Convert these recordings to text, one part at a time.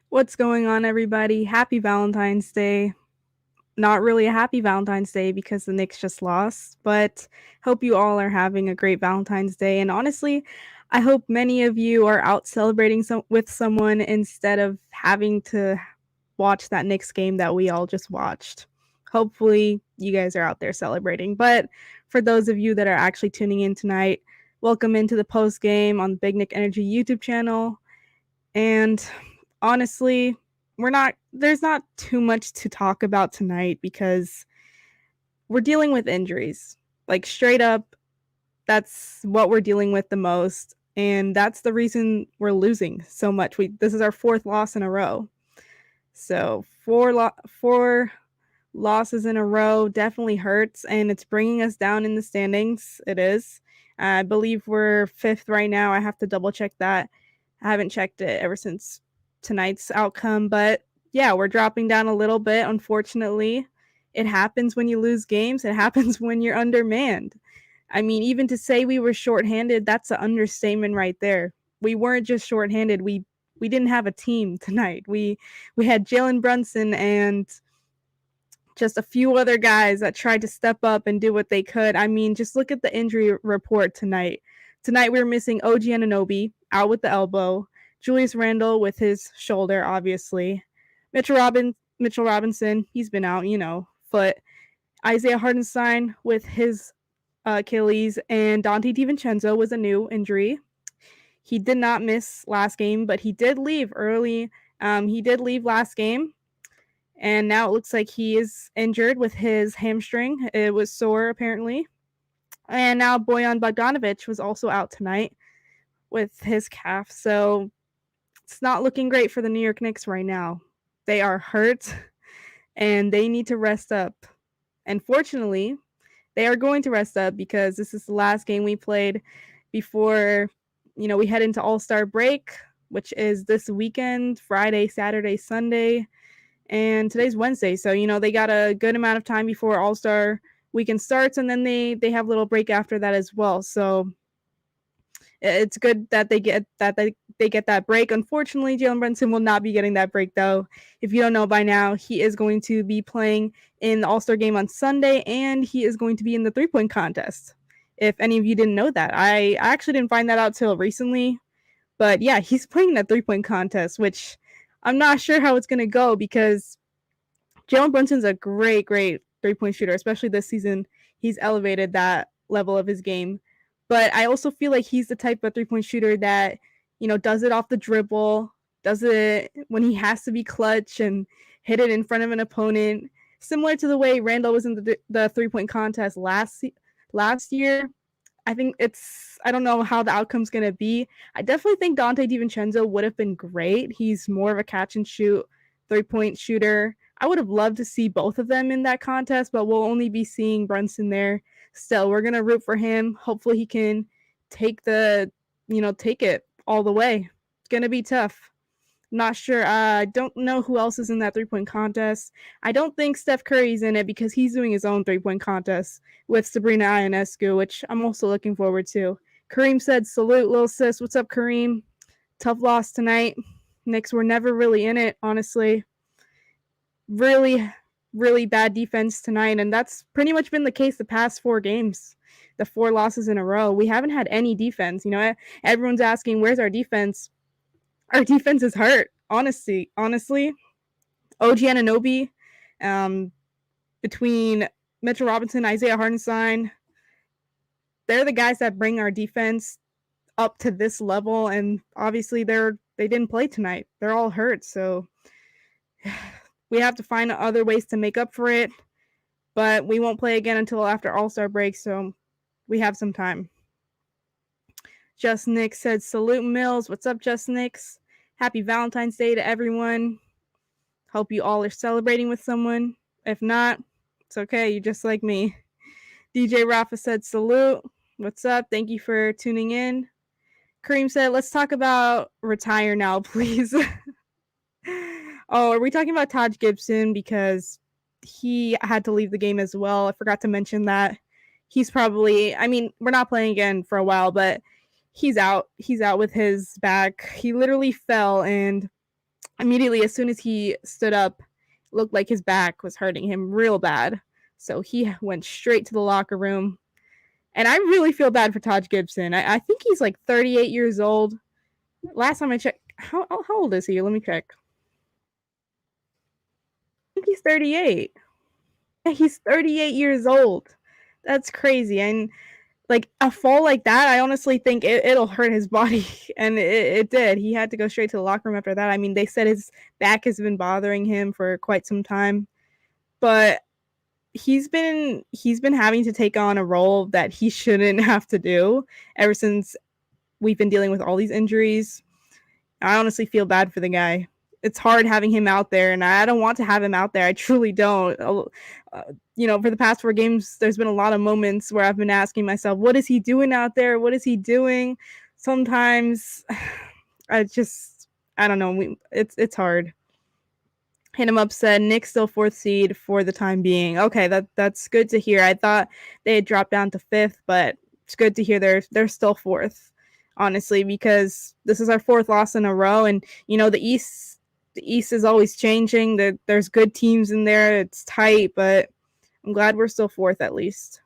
What's going on, everybody? Happy Valentine's Day. Not really a happy Valentine's Day because the Knicks just lost, but hope you all are having a great Valentine's Day. And honestly, I hope many of you are out celebrating with someone instead of having to watch that Knicks game that we all just watched. Hopefully, you guys are out there celebrating. But for those of you that are actually tuning in tonight, welcome into the post game on the Big Nick Energy YouTube channel. And honestly, there's not too much to talk about tonight because we're dealing with injuries. Like straight up, that's what we're dealing with the most. And that's the reason we're losing so much. This is our fourth loss in a row. So four losses in a row definitely hurts, and it's bringing us down in the standings. It is. I believe we're fifth right now. I have to double check that. I haven't checked it ever since tonight's outcome, but yeah, we're dropping down a little bit, unfortunately. It happens when you lose games. It happens when you're undermanned. I mean, even to say we were shorthanded, that's an understatement right there. We weren't just shorthanded. We didn't have a team tonight. We had Jalen Brunson and just a few other guys that tried to step up and do what they could. I mean, just look at the injury report tonight. Tonight we were missing OG Anunoby out with the elbow, Julius Randle with his shoulder, obviously, Mitchell Robinson, he's been out, foot. Isaiah Hartenstein with his Achilles, and Dante DiVincenzo was a new injury. He did not miss last game, but he did leave early. He did leave last game, and now it looks like he is injured with his hamstring. It was sore, apparently. And now Bojan Bogdanovic was also out tonight with his calf. So it's not looking great for the New York Knicks right now. They are hurt, and they need to rest up. And fortunately, they are going to rest up because this is the last game we played before, we head into All-Star break, which is this weekend, Friday, Saturday, Sunday. And today's Wednesday, so they got a good amount of time before All-Star weekend starts, and then they have a little break after that as well. So it's good that they get that break. Unfortunately, Jalen Brunson will not be getting that break, though. If you don't know by now, he is going to be playing in the All-Star game on Sunday, and he is going to be in the three-point contest. If any of you didn't know that, I actually didn't find that out till recently. But yeah, he's playing that three-point contest, which I'm not sure how it's going to go because Jalen Brunson's a great three-point shooter, especially this season. He's elevated that level of his game. But I also feel like he's the type of three-point shooter that, does it off the dribble, does it when he has to be clutch and hit it in front of an opponent, similar to the way Randall was in the three-point contest last year. I don't know how the outcome's going to be. I definitely think Dante DiVincenzo would have been great. He's more of a catch and shoot three-point shooter. I would have loved to see both of them in that contest, but we'll only be seeing Brunson there. Still, we're going to root for him. Hopefully he can take it all the way. It's going to be tough. Not sure. I don't know who else is in that three-point contest. I don't think Steph Curry's in it because he's doing his own three-point contest with Sabrina Ionescu, which I'm also looking forward to. Kareem said, salute, little sis. What's up, Kareem? Tough loss tonight. Knicks were never really in it, honestly. Really, really bad defense tonight, and that's pretty much been the case the past 4 games. The 4 losses in a row. We haven't had any defense. Everyone's asking, where's our defense? Our defense is hurt, honestly. OG Anunoby, between Mitchell Robinson, Isaiah Hartenstein, they're the guys that bring our defense up to this level, and obviously they didn't play tonight. They're all hurt, so we have to find other ways to make up for it, but we won't play again until after All-Star break, so we have some time. Just Nick said, salute Mills. What's up, Just Nicks? Happy Valentine's Day to everyone. Hope you all are celebrating with someone. If not, it's okay. You're just like me. DJ Rafa said, salute. What's up? Thank you for tuning in. Kareem said, let's talk about retire now, please. Oh, are we talking about Taj Gibson? Because he had to leave the game as well. I forgot to mention that. He's probably, we're not playing again for a while, but he's out. He's out with his back. He literally fell and Immediately, as soon as he stood up, looked like his back was hurting him real bad. So he went straight to the locker room. And I really feel bad for Taj Gibson. I think he's like 38 years old. Last time I checked, how old is he? Let me check. I think he's 38. Yeah, he's 38 years old. That's crazy. And like a fall like that, I honestly think it'll hurt his body. And it did. He had to go straight to the locker room after that. I mean, they said his back has been bothering him for quite some time. But he's been having to take on a role that he shouldn't have to do ever since we've been dealing with all these injuries. I honestly feel bad for the guy. It's hard having him out there, and I don't want to have him out there. I truly don't. For the past 4 games, there's been a lot of moments where I've been asking myself, what is he doing out there? What is he doing? Sometimes I don't know. It's hard. Hit him up said Knicks still 4th seed for the time being. Okay, that's good to hear. I thought they had dropped down to 5th, but it's good to hear they're still 4th, honestly, because this is our 4th loss in a row. And the East is always changing. There's good teams in there. It's tight, but I'm glad we're still 4th at least.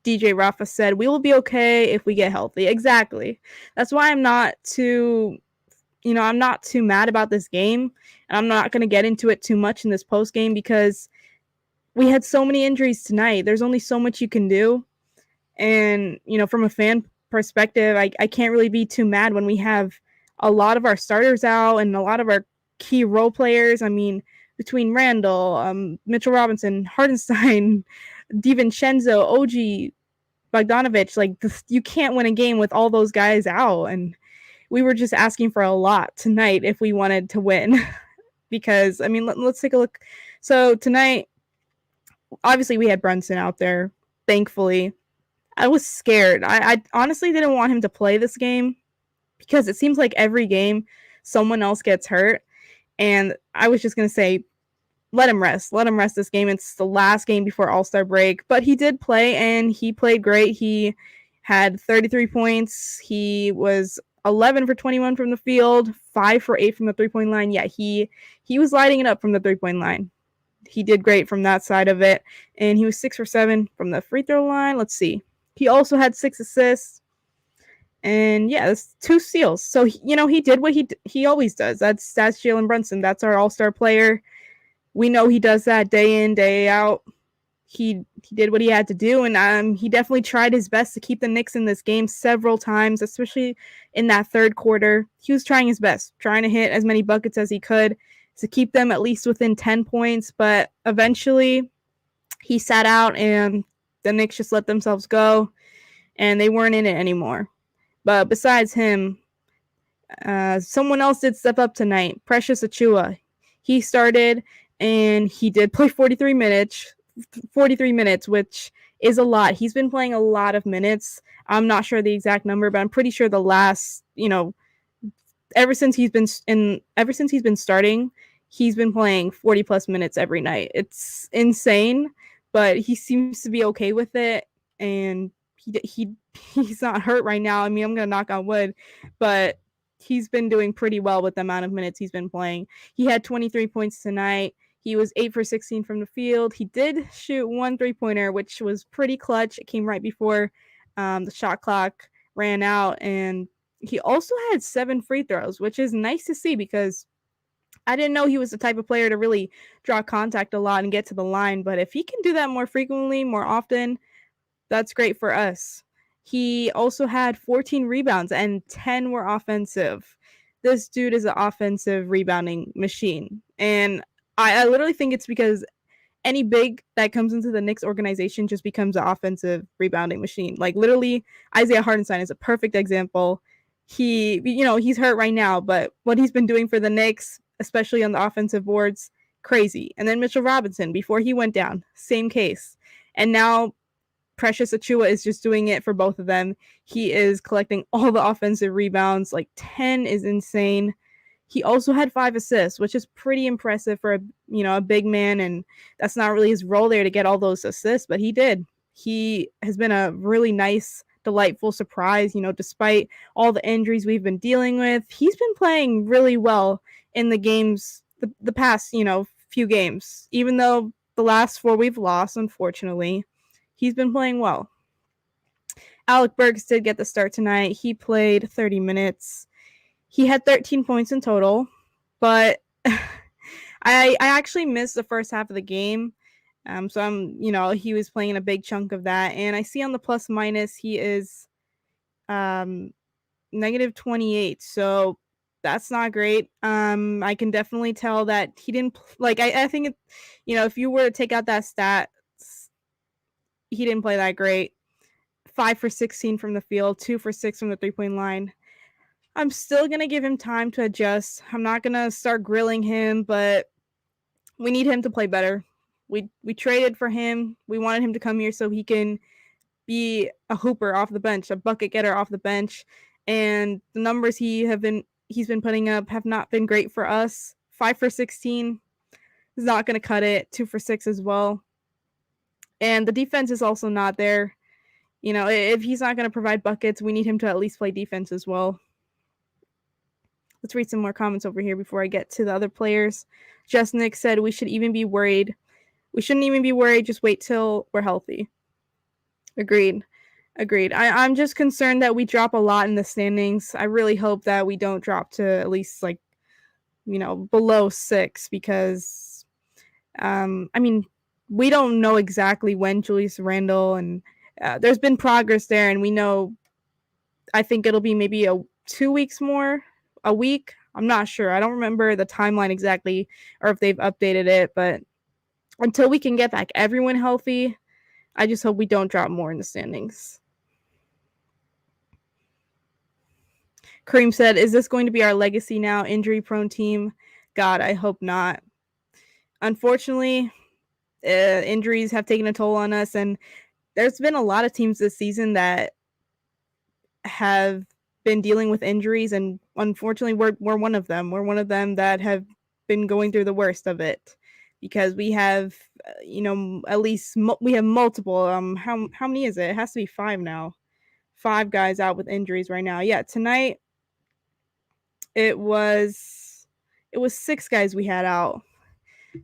DJ Rafa said, we will be okay if we get healthy. Exactly. That's why I'm not too mad about this game, and I'm not going to get into it too much in this post game because we had so many injuries tonight. There's only so much you can do. And, from a fan perspective, I can't really be too mad when we have a lot of our starters out and a lot of our key role players. I mean, between Randall, Mitchell Robinson, Hardenstein, DiVincenzo, OG, Bogdanovich, you can't win a game with all those guys out. And we were just asking for a lot tonight if we wanted to win. Because, I mean, let's take a look. So tonight, obviously we had Brunson out there, thankfully. I was scared. I honestly didn't want him to play this game because it seems like every game someone else gets hurt. And I was just going to say, let him rest. Let him rest this game. It's the last game before All-Star break. But he did play, and he played great. He had 33 points. He was 11 for 21 from the field, 5 for 8 from the three-point line. Yeah, he was lighting it up from the three-point line. He did great from that side of it. And he was 6 for 7 from the free throw line. Let's see. He also had 6 assists. And yeah, that's 2 steals. So, he did what he always does. That's Jalen Brunson. That's our all-star player. We know he does that day in, day out. He did what he had to do, and he definitely tried his best to keep the Knicks in this game several times, especially in that third quarter. He was trying his best, trying to hit as many buckets as he could to keep them at least within 10 points, but eventually he sat out, and the Knicks just let themselves go, and they weren't in it anymore. But besides him, someone else did step up tonight, Precious Achiuwa. He started, and he did play 43 minutes, which is a lot. He's been playing a lot of minutes. I'm not sure the exact number, but I'm pretty sure the last, ever since he's been starting, he's been playing 40 plus minutes every night. It's insane, but he seems to be okay with it, and he's not hurt right now. I mean, I'm gonna knock on wood, but he's been doing pretty well with the amount of minutes he's been playing. He had 23 points tonight. He was 8 for 16 from the field. He did shoot 1 3-pointer, which was pretty clutch. It came right before the shot clock ran out. And he also had 7 free throws, which is nice to see because I didn't know he was the type of player to really draw contact a lot and get to the line. But if he can do that more frequently, more often, that's great for us. He also had 14 rebounds and 10 were offensive. This dude is an offensive rebounding machine. And I literally think it's because any big that comes into the Knicks organization just becomes an offensive rebounding machine. Like literally, Isaiah Hartenstein is a perfect example. He's hurt right now, but what he's been doing for the Knicks, especially on the offensive boards, crazy. And then Mitchell Robinson, before he went down, same case. And now Precious Achiuwa is just doing it for both of them. He is collecting all the offensive rebounds. Like 10 is insane. He also had 5 assists, which is pretty impressive for a big man, and that's not really his role there to get all those assists, but he did. He has been a really nice, delightful surprise, despite all the injuries we've been dealing with. He's been playing really well, in the games, the past, few games. Even though the last 4 we've lost, unfortunately, he's been playing well. Alec Burks did get the start tonight. He played 30 minutes. He had 13 points in total, but I actually missed the first half of the game. So he was playing a big chunk of that. And I see on the plus minus, he is negative 28. So that's not great. I can definitely tell that he didn't I think, if you were to take out that stat, he didn't play that great. 5 for 16 from the field, 2 for 6 from the 3-point line. I'm still going to give him time to adjust. I'm not going to start grilling him, but we need him to play better. We traded for him. We wanted him to come here so he can be a hooper off the bench, a bucket getter off the bench. And the numbers he's been putting up have not been great for us. 5 for 16 is not going to cut it. 2 for 6 as well. And the defense is also not there. If he's not going to provide buckets, we need him to at least play defense as well. Let's read some more comments over here before I get to the other players. Just Nick said we shouldn't even be worried. Just wait till we're healthy. Agreed. I'm just concerned that we drop a lot in the standings. I really hope that we don't drop to at least below 6 because, we don't know exactly when Julius Randle and there's been progress there, and we know. I think it'll be maybe 2 weeks more, a week. I'm not sure. I don't remember the timeline exactly, or if they've updated it. But until we can get back everyone healthy, I just hope we don't drop more in the standings. Kareem said, "Is this going to be our legacy now? Injury-prone team? God, I hope not. Unfortunately, injuries have taken a toll on us, and there's been a lot of teams this season that have been dealing with injuries, and unfortunately we're one of them. We're one of them that have been going through the worst of it because we have at least we have multiple how many is it? It has to be 5 now. 5 guys out with injuries right now. Yeah, tonight it was 6 guys we had out.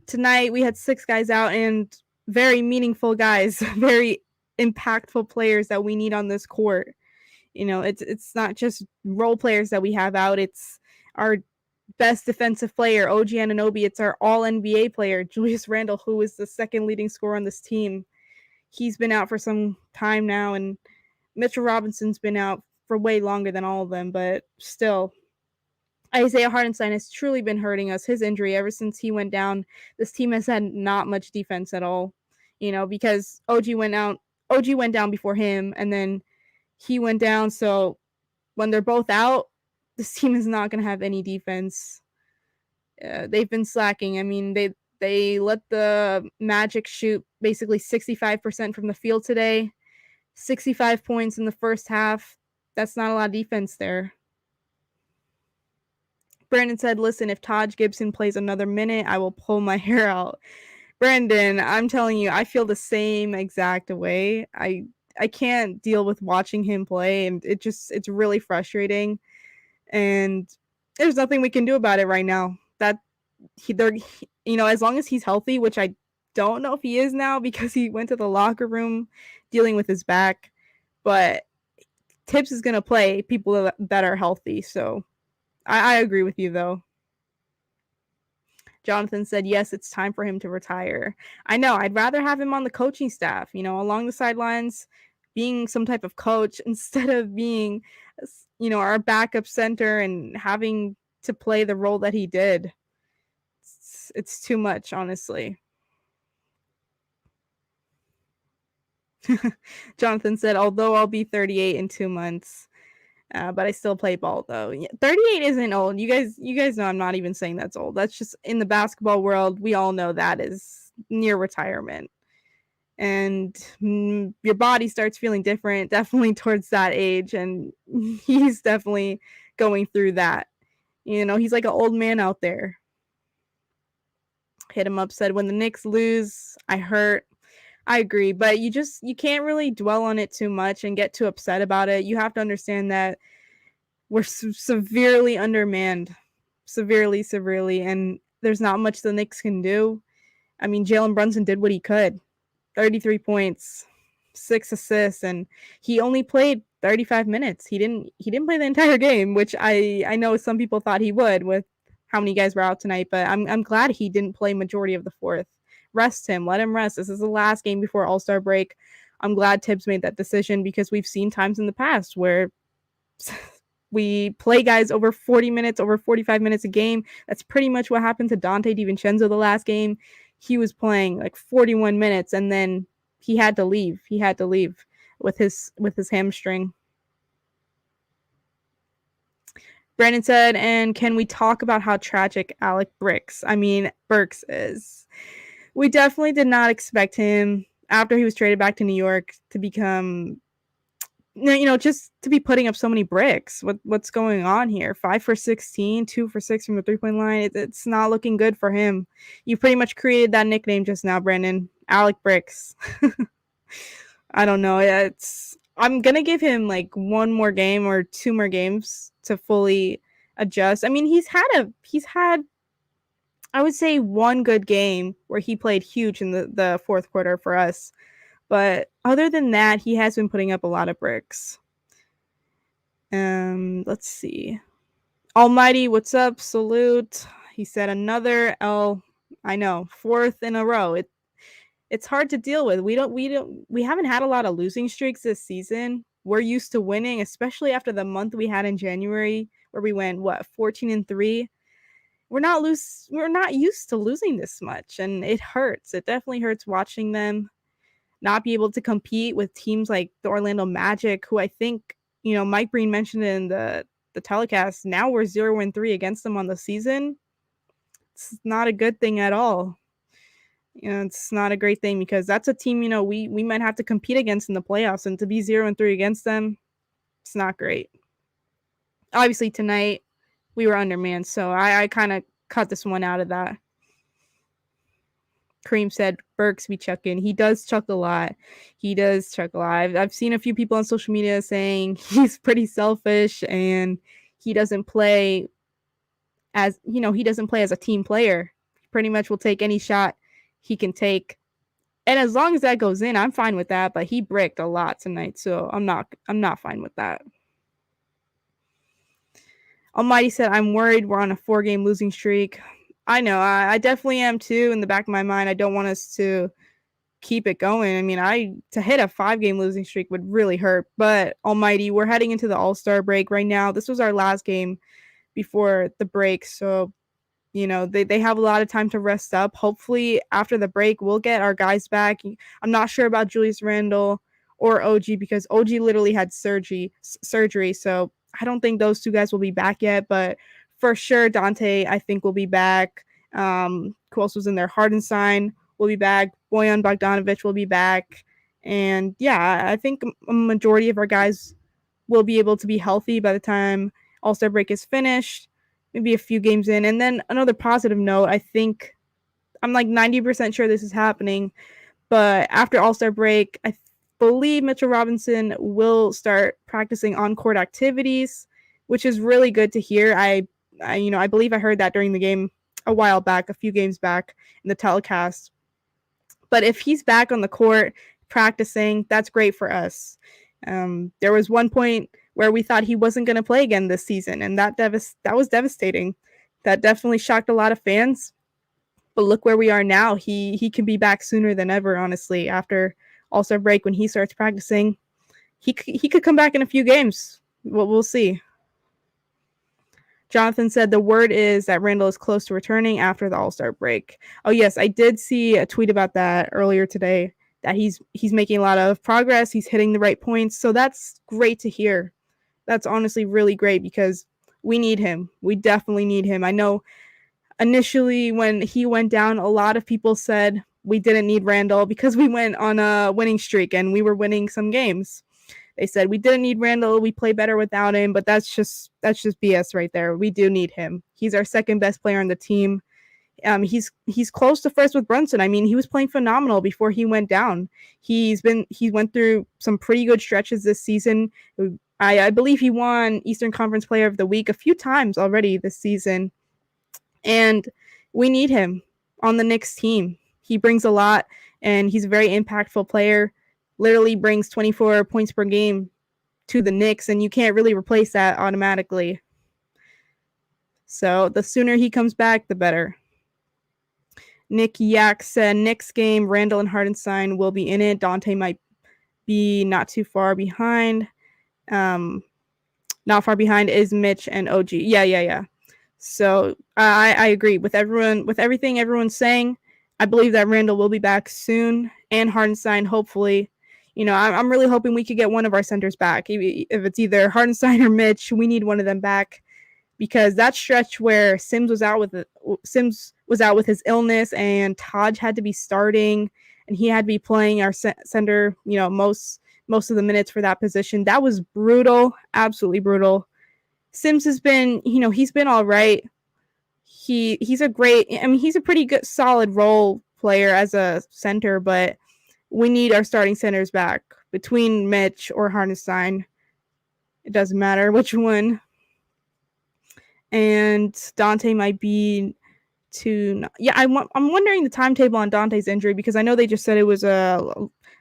Tonight we had 6 guys out, and very meaningful guys, very impactful players that we need on this court. It's not just role players that we have out. It's our best defensive player, OG Anunoby. It's our all NBA player, Julius Randle, who is the second leading scorer on this team. He's been out for some time now, and Mitchell Robinson's been out for way longer than all of them, but still. Isaiah Hartenstein has truly been hurting us. His injury, ever since he went down, this team has had not much defense at all. Because OG went down before him, and then he went down. So when they're both out, this team is not going to have any defense. They've been slacking. They let the Magic shoot basically 65% from the field today. 65 points in the first half. That's not a lot of defense there. Brandon said, "Listen, if Taj Gibson plays another minute, I will pull my hair out." Brandon, I'm telling you, I feel the same exact way. I can't deal with watching him play, and it's really frustrating. And there's nothing we can do about it right now. That as long as he's healthy, which I don't know if he is now because he went to the locker room dealing with his back. But Tibbs is going to play people that are healthy. So I agree with you, though. Jonathan said, "Yes, it's time for him to retire." I know. I'd rather have him on the coaching staff, along the sidelines, being some type of coach instead of being, our backup center and having to play the role that he did. It's too much, honestly. Jonathan said, "Although I'll be 38 in 2 months, but I still play ball though." Yeah, 38 isn't old. You guys know I'm not even saying that's old. That's just in the basketball world. We all know that is near retirement. And your body starts feeling different, definitely towards that age. And he's definitely going through that. He's like an old man out there. Hit him up said, "When the Knicks lose, I hurt." I agree, but you can't really dwell on it too much and get too upset about it. You have to understand that we're severely undermanned. severely, and there's not much the Knicks can do. I mean, Jalen Brunson did what he could. 33 points, 6 assists, and he only played 35 minutes. He didn't play the entire game, which I know some people thought he would with how many guys were out tonight, but I'm glad he didn't play majority of the fourth. Rest him, let him rest. This is the last game before All-Star break. I'm glad Tibbs made that decision because we've seen times in the past where we play guys over 40 minutes, over 45 minutes a game. That's pretty much what happened to Dante DiVincenzo the last game. He was playing like 41 minutes and then he had to leave. He had to leave with his hamstring. Brandon said, and can we talk about how tragic Alec Burks is? We definitely did not expect him after he was traded back to New York to become, just to be putting up so many bricks. What's going on here? 5 for 16, 2 for 6 from the 3-point line. It's not looking good for him. You pretty much created that nickname just now, Brandon. Alec Burks. I don't know. I'm gonna give him like one more game or 2 more games to fully adjust. I mean, he's had I would say one good game where he played huge in the fourth quarter for us. But other than that, he has been putting up a lot of bricks. Let's see. Almighty, what's up? Salute. He said another L. I know, 4th in a row. It's hard to deal with. We haven't had a lot of losing streaks this season. We're used to winning, especially after the month we had in January where we went 14-3. We're not used to losing this much, and it hurts. It definitely hurts watching them not be able to compete with teams like the Orlando Magic, who I think, Mike Breen mentioned in the telecast. Now we're 0-3 against them on the season. It's not a good thing at all. It's not a great thing because that's a team, we might have to compete against in the playoffs, and to be 0-3 against them, it's not great. Obviously tonight we were undermanned, so I kind of cut this one out of that. Cream said Burks be chucking. He does chuck a lot. I've seen a few people on social media saying he's pretty selfish and he doesn't play as a team player. He pretty much will take any shot he can take. And as long as that goes in, I'm fine with that. But he bricked a lot tonight, so I'm not fine with that. Almighty said, I'm worried we're on a 4-game losing streak. I know, I definitely am too. In the back of my mind, I don't want us to keep it going. I mean, to hit a 5-game losing streak would really hurt. But Almighty, we're heading into the All-Star break right now. This was our last game before the break, so they have a lot of time to rest up. Hopefully, after the break, we'll get our guys back. I'm not sure about Julius Randle or OG because OG literally had surgery. So I don't think those 2 guys will be back yet, but for sure, Dante, I think, will be back. Who else was in there? Hardenstein will be back. Bojan Bogdanovic will be back. And yeah, I think a majority of our guys will be able to be healthy by the time All-Star break is finished, maybe a few games in. And then another positive note, I think I'm like 90% sure this is happening, but after All-Star break, I believe Mitchell Robinson will start practicing on-court activities, which is really good to hear. I believe I heard that during the game a while back, a few games back in the telecast. But if he's back on the court practicing, that's great for us. There was one point where we thought he wasn't going to play again this season, and that was devastating. That definitely shocked a lot of fans. But look where we are now. He can be back sooner than ever, honestly, after All-Star break when he starts practicing. He could come back in a few games. We'll see. Jonathan said the word is that Randle is close to returning after the All-Star break. Oh, yes, I did see a tweet about that earlier today, that he's making a lot of progress. He's hitting the right points. So that's great to hear. That's honestly really great because we need him. We definitely need him. I know initially when he went down, a lot of people said we didn't need Randle because we went on a winning streak and we were winning some games. They said we didn't need Randle. We play better without him, but that's just BS right there. We do need him. He's our second best player on the team. He's close to first with Brunson. I mean, he was playing phenomenal before he went down. He went through some pretty good stretches this season. I believe he won Eastern Conference Player of the Week a few times already this season. And we need him on the Knicks team. He brings a lot, and he's a very impactful player. Literally brings 24 points per game to the Knicks, and you can't really replace that automatically. So the sooner he comes back, the better. Nick Yak said Knicks game, Randall and Hartenstein will be in it. Dante might be not too far behind. Not far behind is Mitch and OG. Yeah. So I agree with everything everyone's saying. I believe that Randall will be back soon, and Hartenstein, hopefully. I'm really hoping we could get one of our centers back. If it's either Hartenstein or Mitch, we need one of them back, because that stretch where Sims was out with his illness, and Taj had to be starting, and he had to be playing our center, most of the minutes for that position. That was brutal, absolutely brutal. Sims has been, he's been all right. He's a pretty good, solid role player as a center, but we need our starting centers back between Mitch or Hartenstein. It doesn't matter which one. And Dante might be I'm wondering the timetable on Dante's injury, because I know they just said it was a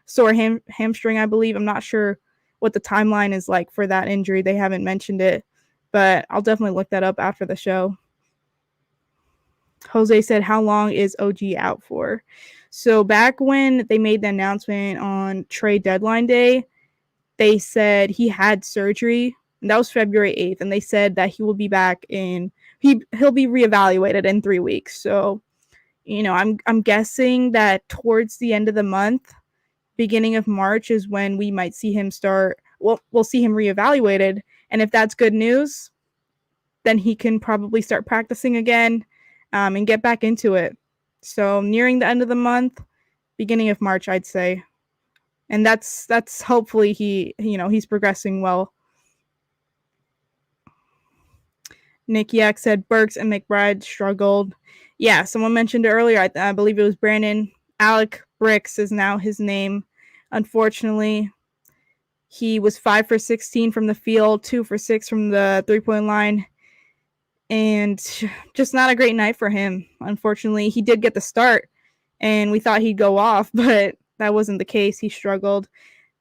sore hamstring, I believe. I'm not sure what the timeline is like for that injury. They haven't mentioned it, but I'll definitely look that up after the show. Jose said, how long is OG out for? So back when they made the announcement on trade deadline day, they said he had surgery, and that was February 8th, and they said that he will be back he'll be reevaluated in 3 weeks. So, I'm guessing that towards the end of the month, beginning of March, is when we might see him start. We'll see him reevaluated, and if that's good news, then he can probably start practicing again, and get back into it. So nearing the end of the month, beginning of March, I'd say. And that's hopefully he's progressing well. Nick Yak said Burks and McBride struggled. Yeah, someone mentioned it earlier. I believe it was Brandon. Alec Burks is now his name. Unfortunately, he was 5 for 16 from the field, 2 for 6 from the 3-point line, and just not a great night for him. Unfortunately, he did get the start, and we thought he'd go off, but that wasn't the case. He struggled,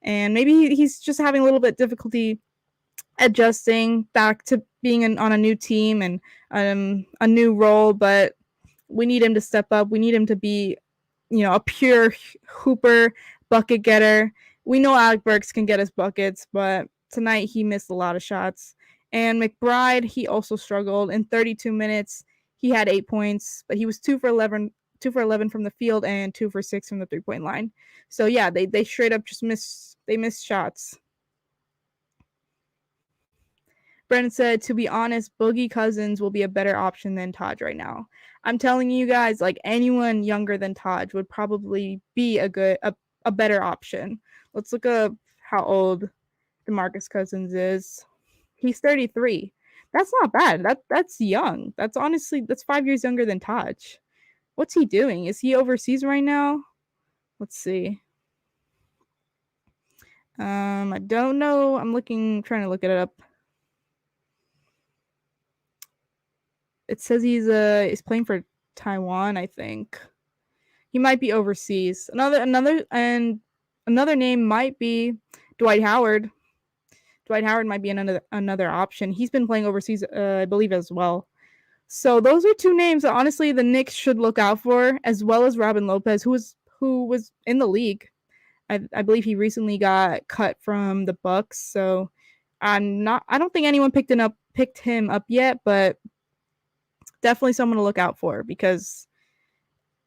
and maybe he's just having a little bit difficulty adjusting back to being on a new team and a new role, but we need him to step up. We need him to be, a pure hooper, bucket getter. We know Alec Burks can get his buckets, but tonight he missed a lot of shots. And McBride, he also struggled. In 32 minutes, he had 8 points, but he was 2 for 11 from the field and 2 for 6 from the 3-point line. So yeah, they straight up just missed shots. Brennan said, to be honest, Boogie Cousins will be a better option than Taj right now. I'm telling you guys, like, anyone younger than Taj would probably be a better option. Let's look up how old DeMarcus Cousins is. He's 33. That's not bad. That's young. That's 5 years younger than Taj. What's he doing? Is he overseas right now? Let's see. I don't know. Trying to look it up. It says he's playing for Taiwan, I think. He might be overseas. Another name might be Dwight Howard. Dwight Howard might be another option. He's been playing overseas, I believe, as well. So those are two names that honestly the Knicks should look out for, as well as Robin Lopez, who was in the league. I believe he recently got cut from the Bucks. So I don't think anyone picked him up yet, but definitely someone to look out for, because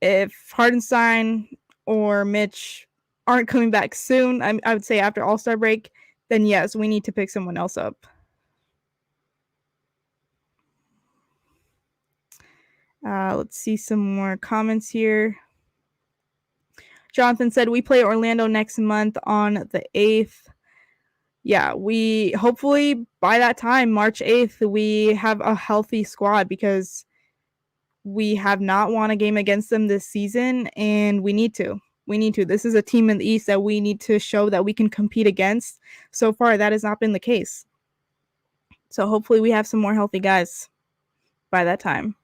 if Hartenstein or Mitch aren't coming back soon, I would say after All-Star break, then yes, we need to pick someone else up. Let's see some more comments here. Jonathan said, we play Orlando next month on the 8th. Yeah, we hopefully by that time, March 8th, we have a healthy squad, because we have not won a game against them this season, and we need to. This is a team in the East that we need to show that we can compete against. So far, that has not been the case. So hopefully we have some more healthy guys by that time.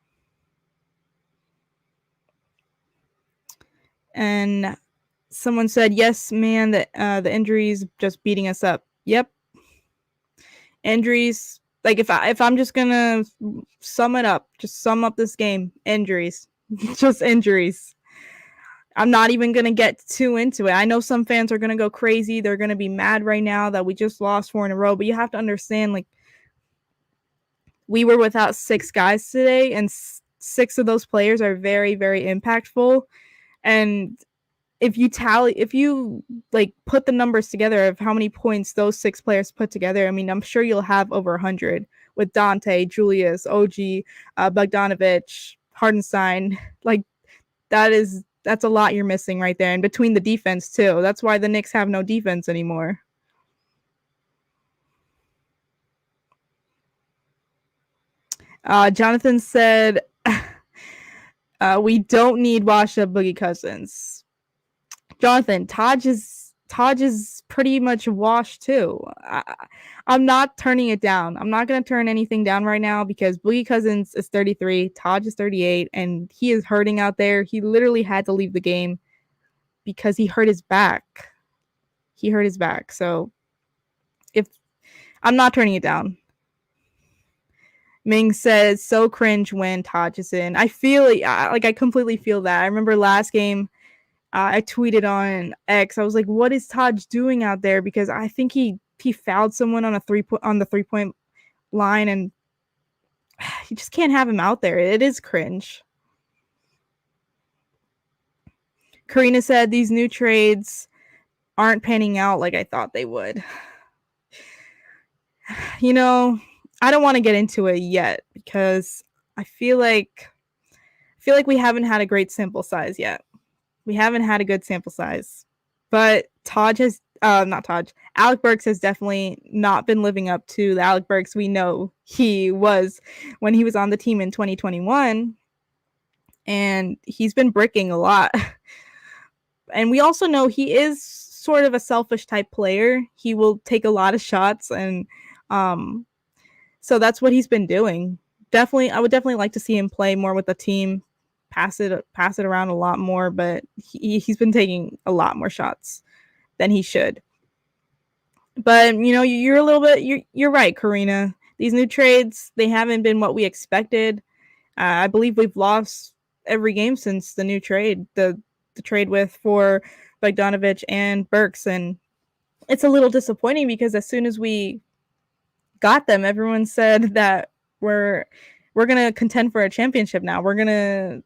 And someone said, yes, man, the injuries just beating us up. Yep. Injuries. Like if I'm just gonna sum it up, just sum up this game, injuries. Just injuries. I'm not even gonna get too into it. I know some fans are gonna go crazy. They're gonna be mad right now that we just lost 4 in a row, but you have to understand, like, we were without 6 guys today, and 6 of those players are very, very impactful. And if you like put the numbers together of how many points those 6 players put together, I mean, I'm sure you'll have over 100 with Dante, Julius, OG, Bogdanovich, Hardenstein. Like, that's a lot you're missing right there. And between the defense too, that's why the Knicks have no defense anymore. Jonathan said, we don't need washed up Boogie Cousins. Jonathan, Taj is pretty much washed too. I'm not turning it down. I'm not going to turn anything down right now because Boogie Cousins is 33, Taj is 38, and he is hurting out there. He literally had to leave the game because he hurt his back. So if I'm not turning it down. Ming says, so cringe when Taj is in. I feel like I completely feel that. I remember last game, I tweeted on X. I was like, what is Taj doing out there? Because I think he fouled someone on the 3-point line, and you just can't have him out there. It is cringe. Karina said, these new trades aren't panning out like I thought they would. You know, I don't want to get into it yet because I feel like we haven't had a great sample size yet. We haven't had a good sample size. But Alec Burks has definitely not been living up to the Alec Burks we know he was when he was on the team in 2021. And he's been bricking a lot. And we also know he is sort of a selfish type player. He will take a lot of shots, and so that's what he's been doing. I would definitely like to see him play more with the team, pass it around a lot more, but he's been taking a lot more shots than he should. But you're right, Karina. These new trades, they haven't been what we expected. I believe we've lost every game since the new trade, the trade for Bogdanovich and Burks, and it's a little disappointing because as soon as we got them, everyone said that we're gonna contend for a championship now. We're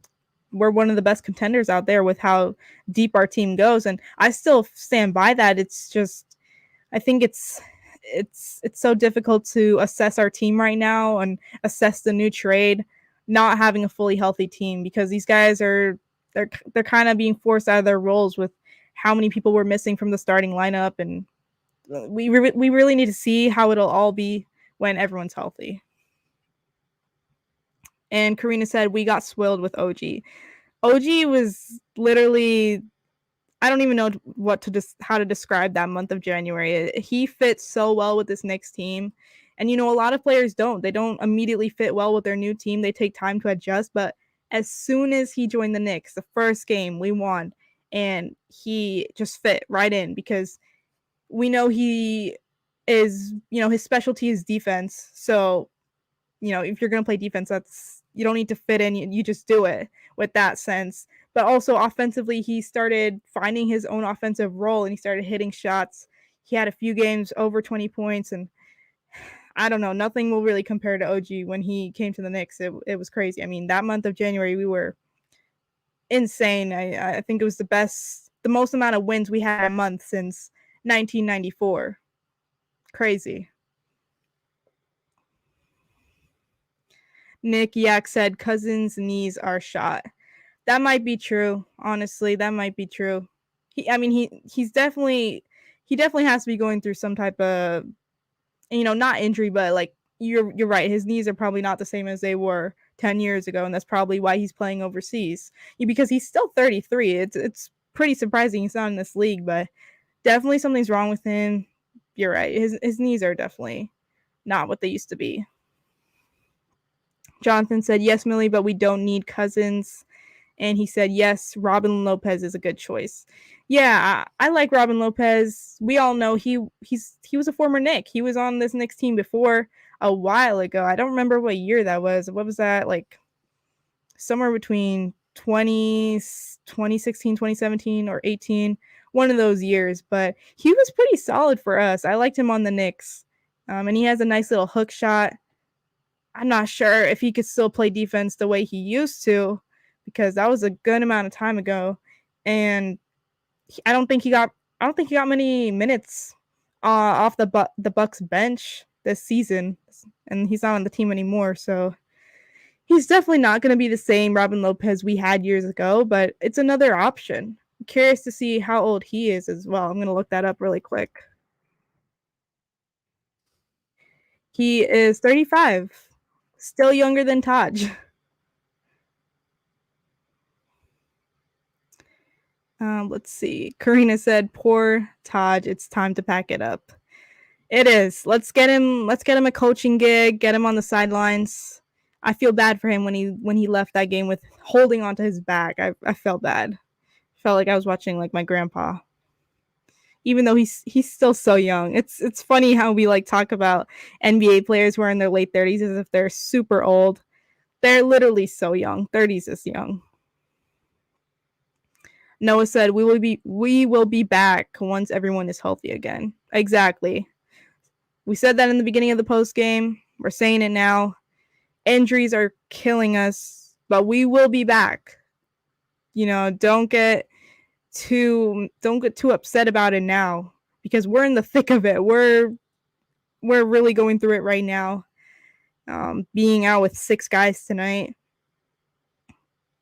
one of the best contenders out there with how deep our team goes, and I still stand by that. It's just, I think it's so difficult to assess our team right now and assess the new trade, not having a fully healthy team, because these guys they're kind of being forced out of their roles with how many people were missing from the starting lineup, and we really need to see how it'll all be when everyone's healthy. And Karina said, we got swilled with OG. OG was literally, I don't even know how to describe that month of January. He fits so well with this Knicks team. And, a lot of players don't. They don't immediately fit well with their new team. They take time to adjust. But as soon as he joined the Knicks, the first game we won, and he just fit right in because we know he is, his specialty is defense. So, if you're going to play defense, you don't need to fit in. You just do it with that sense. But also offensively, he started finding his own offensive role and he started hitting shots. He had a few games over 20 points, and I don't know, nothing will really compare to OG when he came to the Knicks. It was crazy. I mean, that month of January, we were insane. I think it was the most amount of wins we had a month since 1994. Crazy. Nick Yak said Cousins' knees are shot. That might be true. Honestly, that might be true. He definitely has to be going through some type of, not injury, but like you're right. His knees are probably not the same as they were 10 years ago, and that's probably why he's playing overseas. Because he's still 33. It's pretty surprising he's not in this league, but definitely something's wrong with him. You're right. His knees are definitely not what they used to be. Jonathan said, yes, Millie, but we don't need Cousins. and he said, yes, Robin Lopez is a good choice. Yeah, I like Robin Lopez. We all know he was a former Knick. He was on this Knicks team before a while ago. I don't remember what year that was. What was that? Like somewhere between 2016, 2017, or 18, one of those years. But he was pretty solid for us. I liked him on the Knicks. And he has a nice little hook shot. I'm not sure if he could still play defense the way he used to, because that was a good amount of time ago. And I don't think he got many minutes off the Bucks bench this season, and he's not on the team anymore. So he's definitely not going to be the same Robin Lopez we had years ago, but it's another option. I'm curious to see how old he is as well. I'm going to look that up really quick. He is 35, still younger than Taj. Let's see. Karina said, "Poor Taj. It's time to pack it up." It is. Let's get him a coaching gig. Get him on the sidelines. I feel bad for him when he left that game with holding onto his back. I felt bad. Felt like I was watching like my grandpa. Even though he's still so young. It's funny how we like talk about NBA players who are in their late 30s as if they're super old. They're literally so young. 30s is young. Noah said, we will be back once everyone is healthy again. Exactly. We said that in the beginning of the post game. We're saying it now. Injuries are killing us, but we will be back. You know, don't get too upset about it now, because we're in the thick of it. We're really going through it right now. Being out with 6 guys tonight,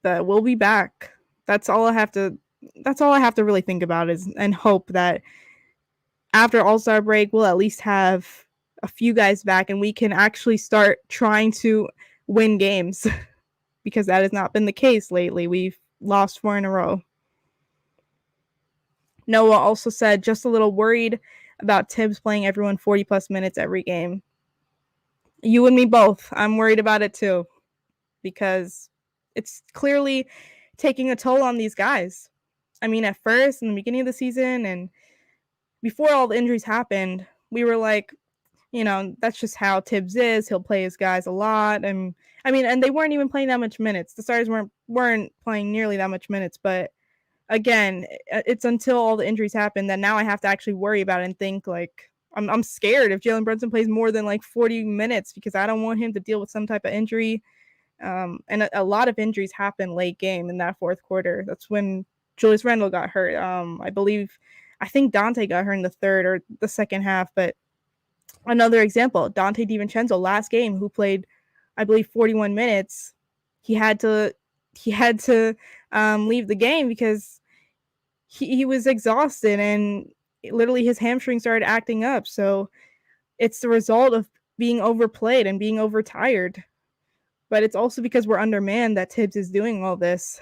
but we'll be back. That's all I have to really think about and hope that after All-Star break, we'll at least have a few guys back and we can actually start trying to win games, because that has not been the case lately. We've lost 4 in a row. Noah also said, just a little worried about Tibbs playing everyone 40-plus minutes every game. You and me both. I'm worried about it too, because it's clearly taking a toll on these guys. I mean, at first, in the beginning of the season and before all the injuries happened, we were like, you know, that's just how Tibbs is. He'll play his guys a lot. And I mean, and they weren't even playing that much minutes. The starters weren't playing nearly that much minutes. But again, it's until all the injuries happen that now I have to actually worry about it and think like, I'm scared if Jalen Brunson plays more than like 40 minutes, because I don't want him to deal with some type of injury. And a lot of injuries happen late game in that fourth quarter. That's when Julius Randle got hurt. I think Dante got hurt in the third or the second half. But another example, Dante DiVincenzo last game, who played, I believe, 41 minutes. He had to leave the game because he was exhausted and literally his hamstring started acting up. So it's the result of being overplayed and being overtired. But it's also because we're undermanned that Tibbs is doing all this.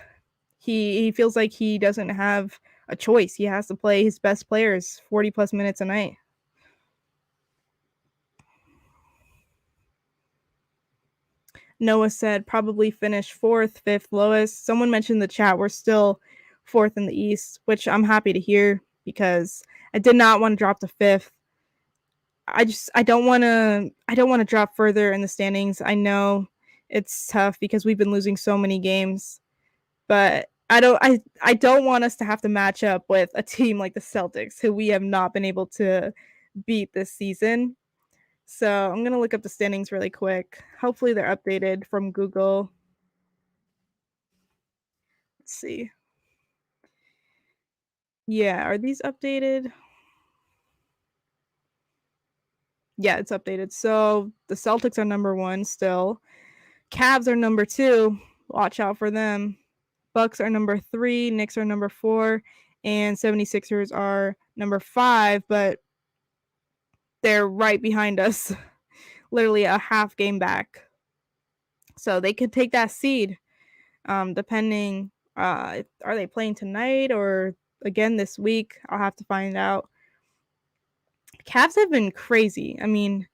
He feels like he doesn't have a choice. He has to play his best players 40-plus minutes a night. Noah said probably finish 4th, 5th lowest. Someone mentioned in the chat we're still 4th in the East, which I'm happy to hear, because I did not want to drop to 5th. I don't want to drop further in the standings. I know it's tough because we've been losing so many games, but I don't want us to have to match up with a team like the Celtics, who we have not been able to beat this season. So I'm going to look up the standings really quick. Hopefully they're updated from Google. Let's see. Yeah, are these updated? Yeah, it's updated. So the Celtics are number 1 still. Cavs are number 2. Watch out for them. Bucks are number 3. Knicks are number 4. And 76ers are number 5, but they're right behind us. Literally a half game back. So they could take that seed, depending. Are they playing tonight or again this week? I'll have to find out. Cavs have been crazy. I mean,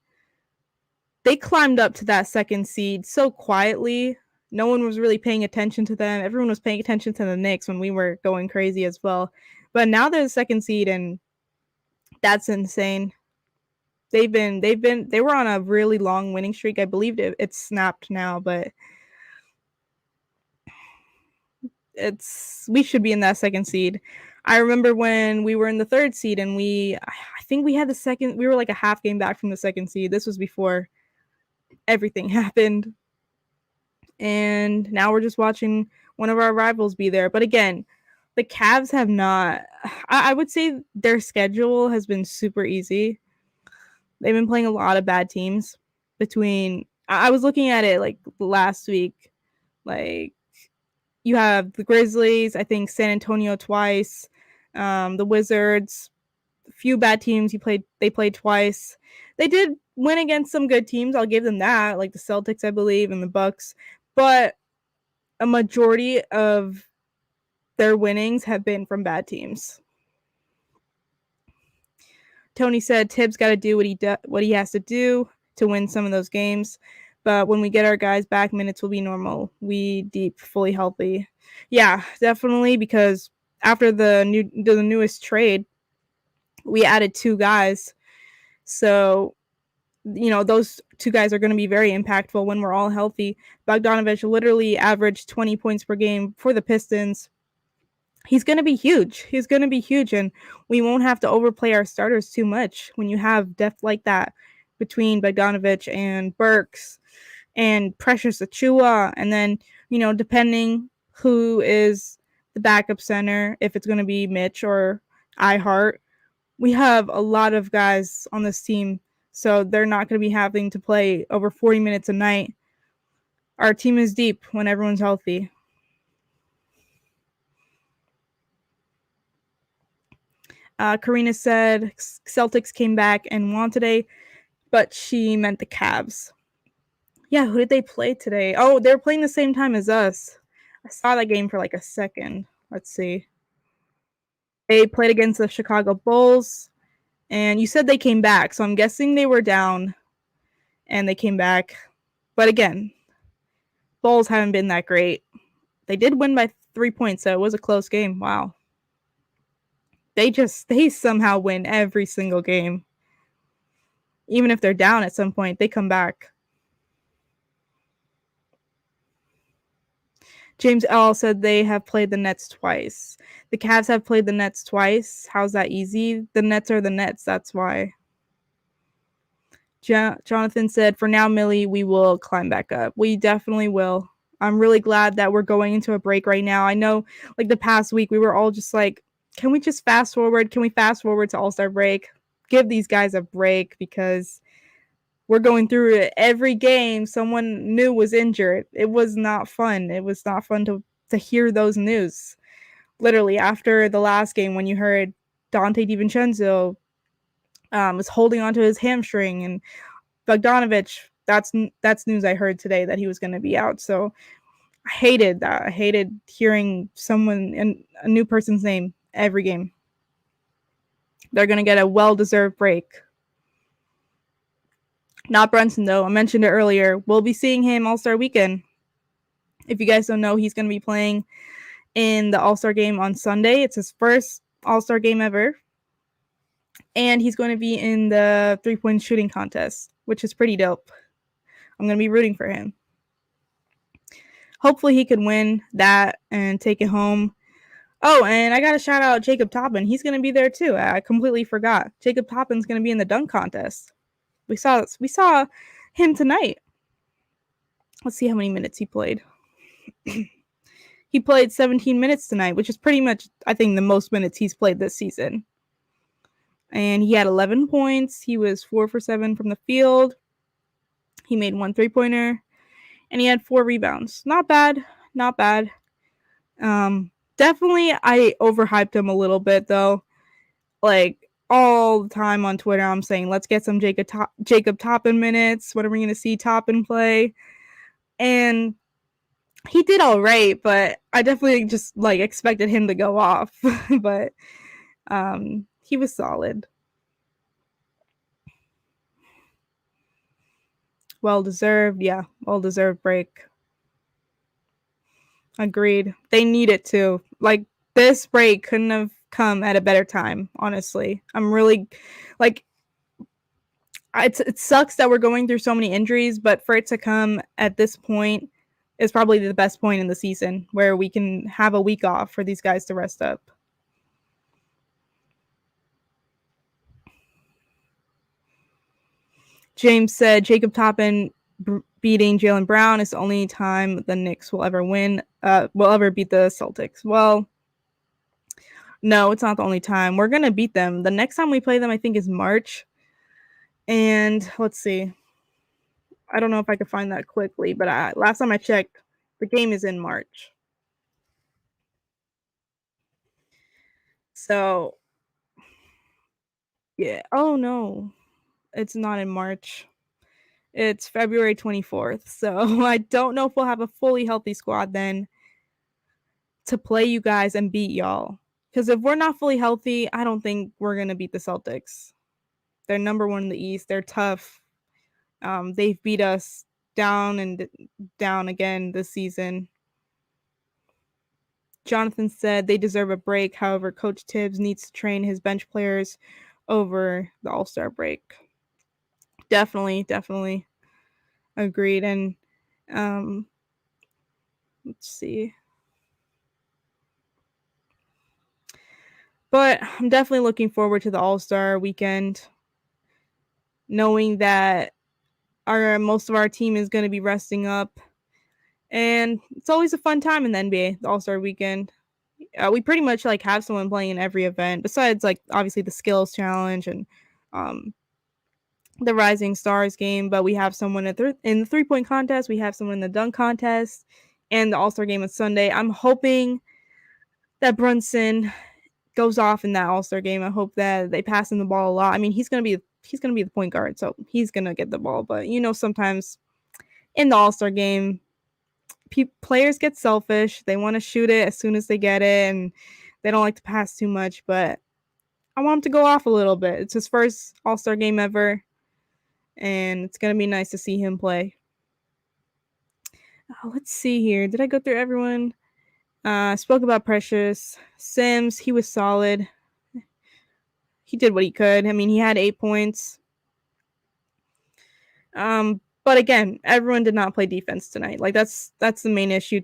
they climbed up to that second seed so quietly. No one was really paying attention to them. Everyone was paying attention to the Knicks when we were going crazy as well. But now they're the second seed, and that's insane. They were on a really long winning streak. I believe it's snapped now, but we should be in that second seed. I remember when we were in the third seed and I think we had we were like a half game back from the second seed. This was before everything happened. And now we're just watching one of our rivals be there. But again, the Cavs have not, I would say their schedule has been super easy. They've been playing a lot of bad teams I was looking at it like last week. Like, you have the Grizzlies, I think San Antonio twice, the Wizards, a few bad teams they played twice. They did win against some good teams. I'll give them that, like the Celtics, I believe, and the Bucks. But a majority of their winnings have been from bad teams. Tony said Tibbs got to do what he has to do to win some of those games. But when we get our guys back, minutes will be normal. We deep, fully healthy. Yeah, definitely, because after the newest trade, we added 2 guys. So, those 2 guys are going to be very impactful when we're all healthy. Bogdanovich literally averaged 20 points per game for the Pistons. He's going to be huge. And we won't have to overplay our starters too much when you have depth like that between Bogdanovich and Burks and Precious Achiuwa. And then, depending who is the backup center, if it's going to be Mitch or iHeart, we have a lot of guys on this team, so they're not going to be having to play over 40 minutes a night. Our team is deep when everyone's healthy. Karina said Celtics came back and won today, but she meant the Cavs. Yeah, who did they play today? Oh, they were playing the same time as us. I saw that game for like a second. Let's see. They played against the Chicago Bulls, and you said they came back, so I'm guessing they were down and they came back. But again, Bulls haven't been that great. They did win by 3 points, so it was a close game. Wow. They somehow win every single game. Even if they're down at some point, they come back. James L. said they have played the Nets twice. The Cavs have played the Nets twice. How's that easy? The Nets are the Nets, that's why. Jonathan said, for now, Millie, we will climb back up. We definitely will. I'm really glad that we're going into a break right now. I know, like, the past week, we were all just like, can we just fast forward? Can we fast forward to All-Star break? Give these guys a break, because we're going through it every game. Someone new was injured. It was not fun. It was not fun to hear those news. Literally, after the last game, when you heard Dante DiVincenzo was holding onto his hamstring, and Bogdanovich, that's news I heard today that he was going to be out. So I hated that. I hated hearing a new person's name every game. They're going to get a well-deserved break. Not Brunson, though. I mentioned it earlier. We'll be seeing him All-Star weekend. If you guys don't know, he's going to be playing in the All-Star game on Sunday. It's his first All-Star game ever. And he's going to be in the 3-point shooting contest, which is pretty dope. I'm going to be rooting for him. Hopefully he can win that and take it home. Oh, and I got to shout out Jacob Toppin. He's going to be there too. I completely forgot. Jacob Toppin's going to be in the dunk contest. We saw him tonight. Let's see how many minutes he played. He played 17 minutes tonight, which is pretty much, I think, the most minutes he's played this season. And he had 11 points. He was 4 for 7 from the field. He made 1 3-pointer. And he had 4 rebounds. Not bad. Definitely, I overhyped him a little bit, though. Like, all the time on Twitter, I'm saying, let's get some Jacob Toppin minutes. When are we going to see Toppin play? And he did all right, but I definitely just, like, expected him to go off. But he was solid. Well-deserved break. Agreed. They need it too. Like, this break couldn't have come at a better time, honestly. I'm really like it sucks that we're going through so many injuries, but for it to come at this point is probably the best point in the season where we can have a week off for these guys to rest up. James said Jacob Toppin beating Jalen Brown is the only time the Knicks will ever beat the Celtics. Well, no, it's not the only time. We're going to beat them. The next time we play them, I think, is March. And let's see. I don't know if I could find that quickly, but last time I checked, the game is in March. So, yeah. Oh, no. It's not in March. It's February 24th. So, I don't know if we'll have a fully healthy squad then to play you guys and beat y'all. Because if we're not fully healthy, I don't think we're going to beat the Celtics. They're number one in the East. They're tough. They've beat us down and down again this season. Jonathan said they deserve a break. However, Coach Tibbs needs to train his bench players over the All-Star break. Definitely agreed. And let's see. But I'm definitely looking forward to the All-Star weekend, knowing that most of our team is going to be resting up. And it's always a fun time in the NBA, the All-Star weekend. We pretty much like have someone playing in every event besides like obviously the skills challenge and the Rising Stars game, but we have someone in the 3-point contest, we have someone in the dunk contest, and the All-Star game on Sunday. I'm hoping that Brunson goes off in that All-Star game. I hope that they pass him the ball a lot. I mean, he's gonna be the point guard, so he's gonna get the ball. But sometimes in the All-Star game, players get selfish. They want to shoot it as soon as they get it, and they don't like to pass too much. But I want him to go off a little bit. It's his first All-Star game ever, and it's gonna be nice to see him play. Let's see here. Did I go through everyone? Spoke about Precious. Sims, he was solid. He did what he could. I mean, he had 8 points. But again, everyone did not play defense tonight. Like that's the main issue.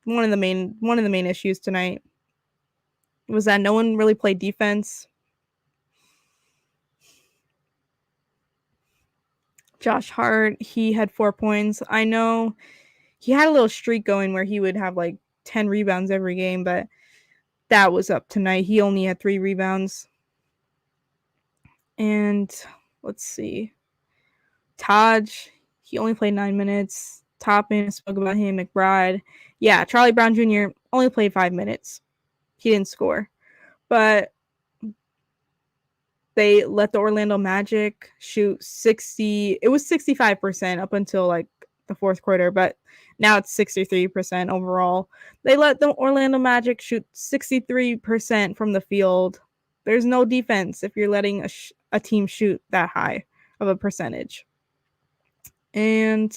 One of the main issues tonight was that no one really played defense. Josh Hart, he had 4 points. I know he had a little streak going where he would have like 10 rebounds every game, but that was up tonight. He only had 3 rebounds. And let's see. Taj, he only played 9 minutes. Toppin, spoke about him. McBride. Yeah, Charlie Brown Jr. only played 5 minutes. He didn't score. But they let the Orlando Magic shoot 60. It was 65% up until like the fourth quarter, but now it's 63% overall. They let the Orlando Magic shoot 63% from the field. There's no defense if you're letting a team shoot that high of a percentage. And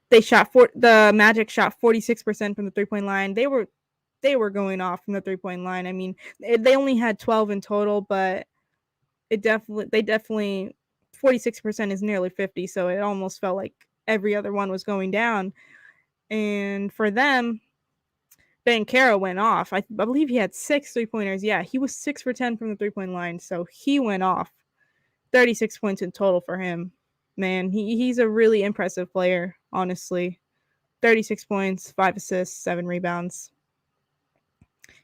the Magic shot 46% from the 3-point line. They were going off from the 3-point line. I mean, they only had 12 in total, but they definitely 46% is nearly 50, so it almost felt like every other one was going down. And for them, Banchero went off. I believe he had 6 3-pointers. Yeah, he was 6 for 10 from the 3-point line, so he went off. 36 points in total for him. Man, he's a really impressive player, honestly. 36 points, 5 assists, 7 rebounds.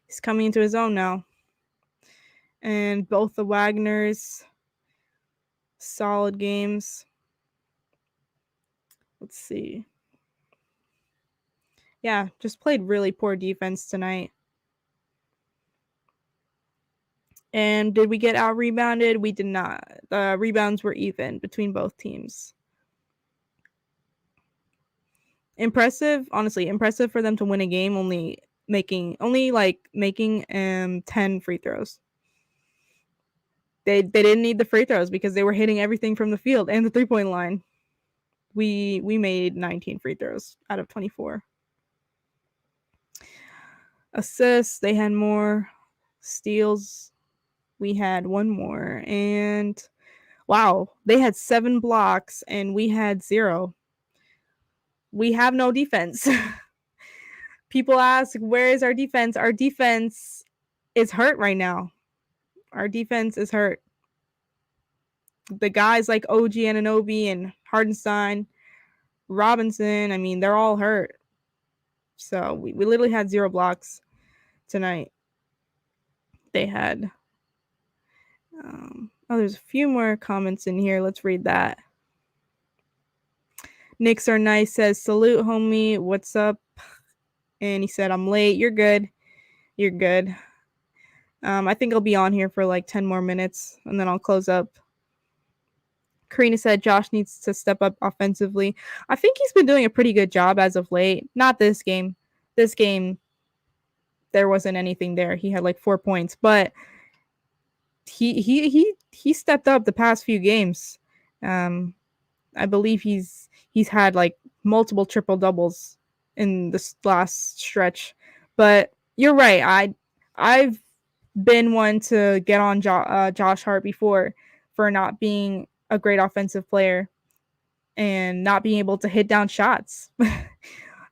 He's coming into his own now. And both the Wagners, solid games. Let's see. Yeah, just played really poor defense tonight. And did we get out rebounded? We did not. The rebounds were even between both teams. Impressive, honestly, impressive for them to win a game only making 10 free throws. They didn't need the free throws because they were hitting everything from the field and the 3-point line. We made 19 free throws out of 24. Assists, they had more. Steals, we had one more. And wow, they had 7 blocks and we had 0. We have no defense. People ask, where is our defense? Our defense is hurt right now. Our defense is hurt. The guys like OG Anunoby and Hardenstein, Robinson, I mean, they're all hurt. So we literally had 0 blocks tonight. They had there's a few more comments in here. Let's read that. Knicks are nice says, salute, homie. What's up? And he said, I'm late. You're good. You're good. I think I'll be on here for like 10 more minutes and then I'll close up. Karina said Josh needs to step up offensively. I think he's been doing a pretty good job as of late. Not this game. This game, there wasn't anything there. He had like 4 points, but he stepped up the past few games. I believe he's had like multiple triple doubles in this last stretch. But you're right. I've been one to get on Josh Hart before for not being a great offensive player and not being able to hit down shots.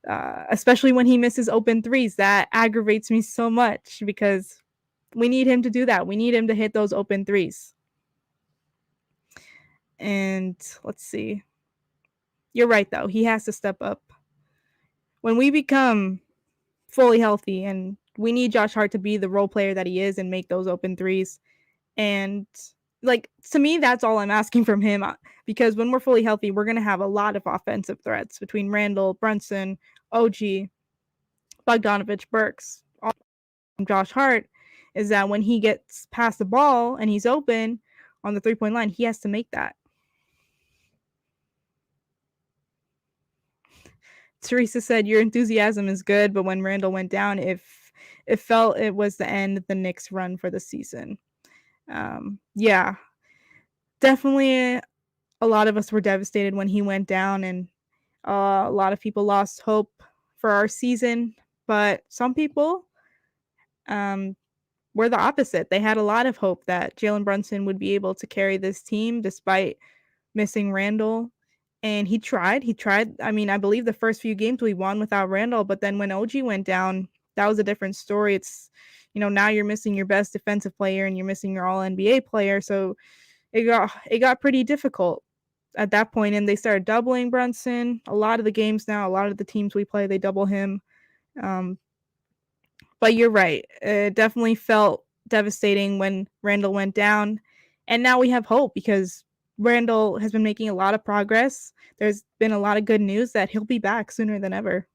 Especially when he misses open threes. That aggravates me so much because we need him to do that. We need him to hit those open threes. And let's see. You're right, though. He has to step up. When we become fully healthy, and we need Josh Hart to be the role player that he is and make those open threes. And like, to me, that's all I'm asking from him, because when we're fully healthy, we're going to have a lot of offensive threats between Randall, Brunson, OG, Bogdanovich, Burks, all from Josh Hart, is that when he gets past the ball and he's open on the 3-point line, he has to make that. Teresa said, your enthusiasm is good, but when Randall went down, it felt it was the end of the Knicks run for the season. Yeah, definitely a lot of us were devastated when he went down, and a lot of people lost hope for our season, but some people were the opposite. They had a lot of hope that Jalen Brunson would be able to carry this team despite missing Randall. And he tried. I mean, I believe the first few games we won without Randall, but then when OG went down, that was a different story. It's, now you're missing your best defensive player and you're missing your all NBA player. So it got pretty difficult at that point, and they started doubling Brunson. A lot of the games now, a lot of the teams we play, they double him. But you're right. It definitely felt devastating when Randall went down. And now we have hope because Randall has been making a lot of progress. There's been a lot of good news that he'll be back sooner than ever.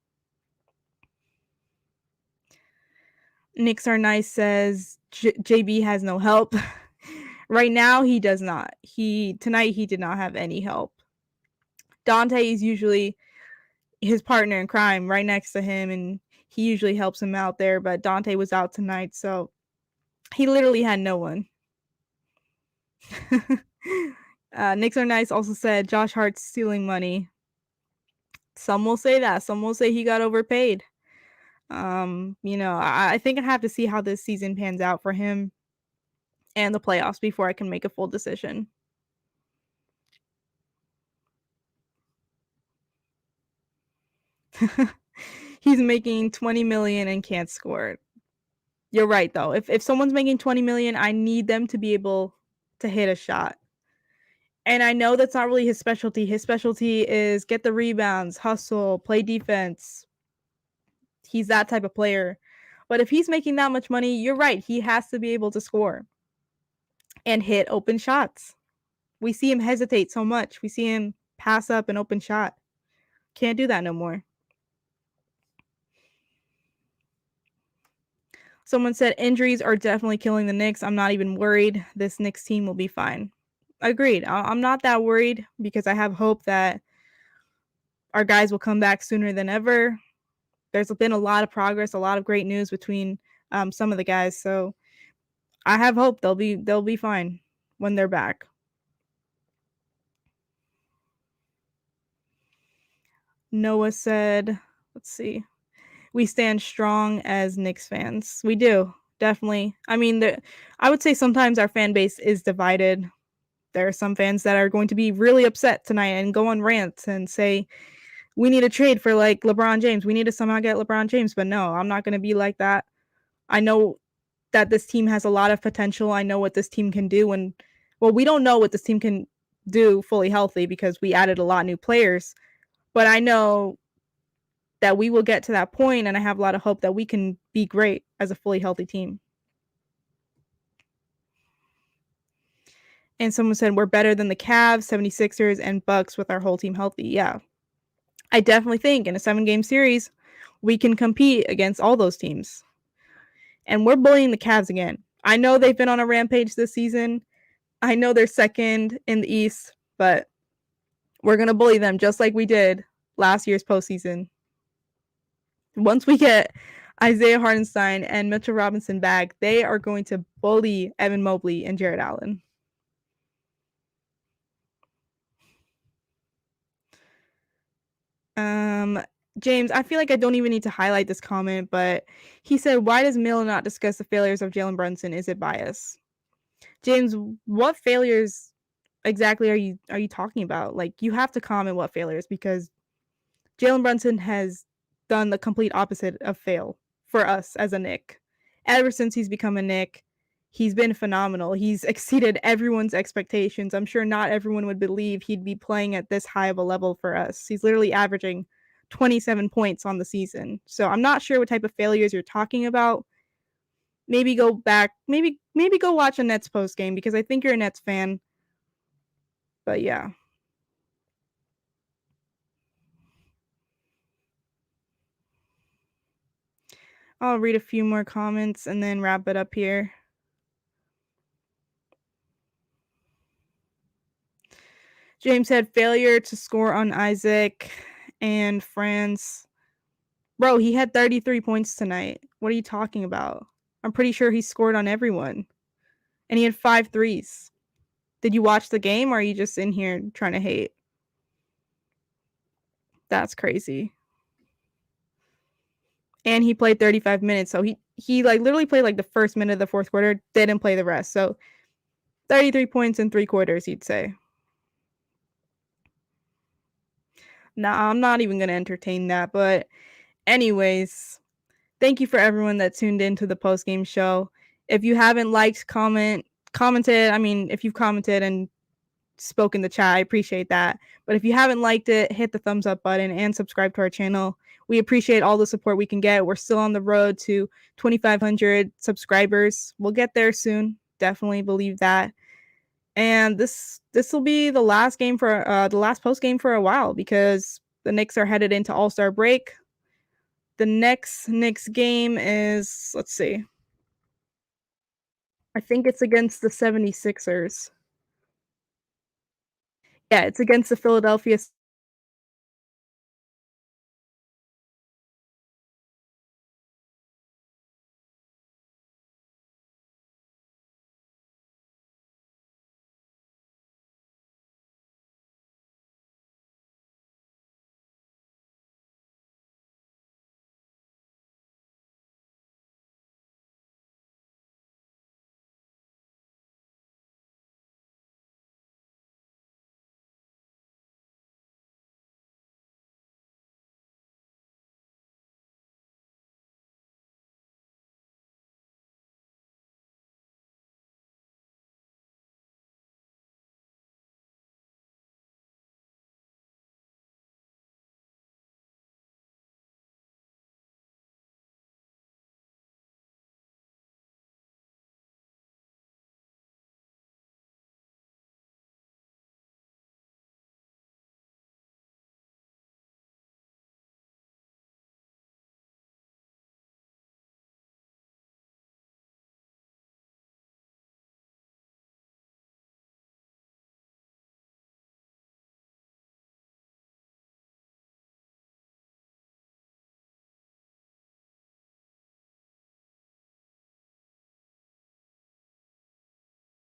Knicks are nice says JB has no help. Right now, he does not. Tonight he did not have any help. Dante is usually his partner in crime right next to him, and he usually helps him out there, but Dante was out tonight, so he literally had no one. Knicks are nice also said Josh Hart's stealing money. Some will say that. Some will say he got overpaid. I think I have to see how this season pans out for him and the playoffs before I can make a full decision. He's making $20 million and can't score. You're right, though. If someone's making $20 million, I need them to be able to hit a shot. And I know that's not really his specialty. His specialty is get the rebounds, hustle, play defense. He's that type of player. But if he's making that much money, you're right. He has to be able to score and hit open shots. We see him hesitate so much. We see him pass up an open shot. Can't do that no more. Someone said injuries are definitely killing the Knicks. I'm not even worried. This Knicks team will be fine. Agreed. I'm not that worried because I have hope that our guys will come back sooner than ever. There's been a lot of progress, a lot of great news between some of the guys. So I have hope they'll be fine when they're back. Noah said, let's see. We stand strong as Knicks fans. We do, definitely. I mean, I would say sometimes our fan base is divided. There are some fans that are going to be really upset tonight and go on rants and say, we need a trade for like LeBron James. We need to somehow get LeBron James. But no, I'm not going to be like that. I know that this team has a lot of potential. I know what this team can do. And well, we don't know what this team can do fully healthy because we added a lot of new players. But I know that we will get to that point, and I have a lot of hope that we can be great as a fully healthy team. And someone said we're better than the Cavs, 76ers, and Bucks with our whole team healthy. Yeah. I definitely think in a 7-game series, we can compete against all those teams. And we're bullying the Cavs again. I know they've been on a rampage this season. I know they're second in the East, but we're going to bully them just like we did last year's postseason. Once we get Isaiah Hartenstein and Mitchell Robinson back, they are going to bully Evan Mobley and Jared Allen. James, I feel like I don't even need to highlight this comment, but he said, why does Mill not discuss the failures of Jalen Brunson? Is it bias? James, what failures exactly are you talking about? Like, you have to comment what failures, because Jalen Brunson has done the complete opposite of fail for us as a Knick. Ever since he's become a Knick, he's been phenomenal. He's exceeded everyone's expectations. I'm sure not everyone would believe he'd be playing at this high of a level for us. He's literally averaging 27 points on the season. So I'm not sure what type of failures you're talking about. Maybe go back, maybe go watch a Nets post game, because I think you're a Nets fan. But yeah. I'll read a few more comments and then wrap it up here. James said failure to score on Isaac and Franz. Bro, he had 33 points tonight. What are you talking about? I'm pretty sure he scored on everyone. And he had 5 threes. Did you watch the game, or are you just in here trying to hate? That's crazy. And he played 35 minutes, so he like literally played like the first minute of the fourth quarter, didn't play the rest. So 33 points in 3 quarters, you'd say. Nah, I'm not even going to entertain that. But anyways, thank you for everyone that tuned into the post-game show. If you haven't liked, commented, I mean, if you've commented and spoke in the chat, I appreciate that. But if you haven't liked it, hit the thumbs up button and subscribe to our channel. We appreciate all the support we can get. We're still on the road to 2,500 subscribers. We'll get there soon. Definitely believe that. And this will be the last game for the last post game for a while, because the Knicks are headed into All-Star break. The next Knicks game is, let's see, I think it's against the 76ers. Yeah, it's against the Philadelphia